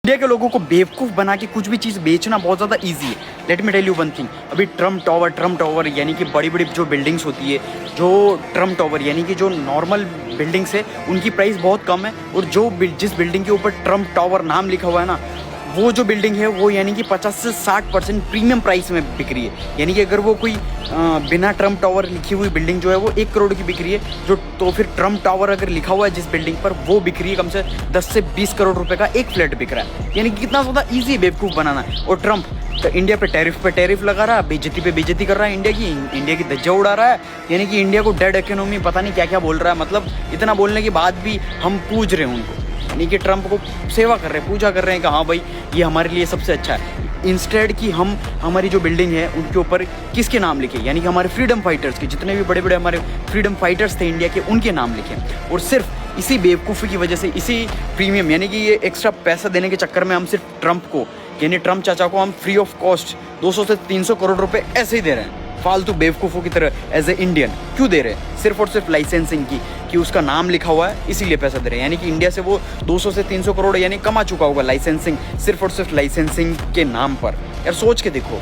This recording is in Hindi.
इंडिया के लोगों को बेवकूफ़ बना के कुछ भी चीज़ बेचना बहुत ज़्यादा इजी है। Let me tell you one thing, अभी ट्रम्प टावर यानी कि बड़ी बड़ी जो बिल्डिंग्स होती है, जो ट्रम्प टावर यानी कि जो नॉर्मल बिल्डिंग्स है उनकी प्राइस बहुत कम है, और जो जिस बिल्डिंग के ऊपर ट्रम्प टावर नाम लिखा हुआ है ना, वो जो बिल्डिंग है वो यानी कि 50 से 60% प्रीमियम प्राइस में बिक रही है। यानी कि अगर वो कोई बिना ट्रम्प टावर लिखी हुई बिल्डिंग जो है वो 1 करोड़ की बिक रही है, जो तो फिर ट्रम्प टावर अगर लिखा हुआ है जिस बिल्डिंग पर, वो बिक रही है कम से 10 से 20 करोड़ रुपए का एक फ्लैट बिक रहा है। यानी कि कितना ज़्यादा ईजी है बेवकूफ़ बनाना। और ट्रम्प तो इंडिया पे टैरिफ लगा रहा है, बेइज्जती पे बेइज्जती कर रहा है इंडिया की धज्जियां उड़ा रहा है। यानी कि इंडिया को डेड इकोनॉमी पता नहीं क्या क्या बोल रहा है। मतलब इतना बोलने के बाद भी हम पूज रहे हैं उनको, यानी कि ट्रम्प को सेवा कर रहे हैं, पूजा कर रहे हैं कि हाँ भाई ये हमारे लिए सबसे अच्छा है। इंस्टेड कि हम हमारी जो बिल्डिंग है उनके ऊपर किसके नाम लिखे, यानी कि हमारे फ्रीडम फाइटर्स के, जितने भी बड़े बड़े हमारे फ्रीडम फाइटर्स थे इंडिया के, उनके नाम लिखे। और सिर्फ इसी बेवकूफ़ी की वजह से, इसी प्रीमियम यानी कि ये एक्स्ट्रा पैसा देने के चक्कर में हम सिर्फ ट्रम्प को, यानी ट्रम्प चाचा को हम फ्री ऑफ कॉस्ट 200 से 300 करोड़ रुपए ऐसे ही दे रहे हैं फालतू बेवकूफ़ों की तरह। एज ए इंडियन क्यों दे रहे हैं? सिर्फ और सिर्फ लाइसेंसिंग की, कि उसका नाम लिखा हुआ है इसीलिए पैसा दे रहे हैं। यानी कि इंडिया से वो 200 से 300 करोड़ यानी कमा चुका होगा लाइसेंसिंग, सिर्फ और सिर्फ लाइसेंसिंग के नाम पर। यार सोच के देखो।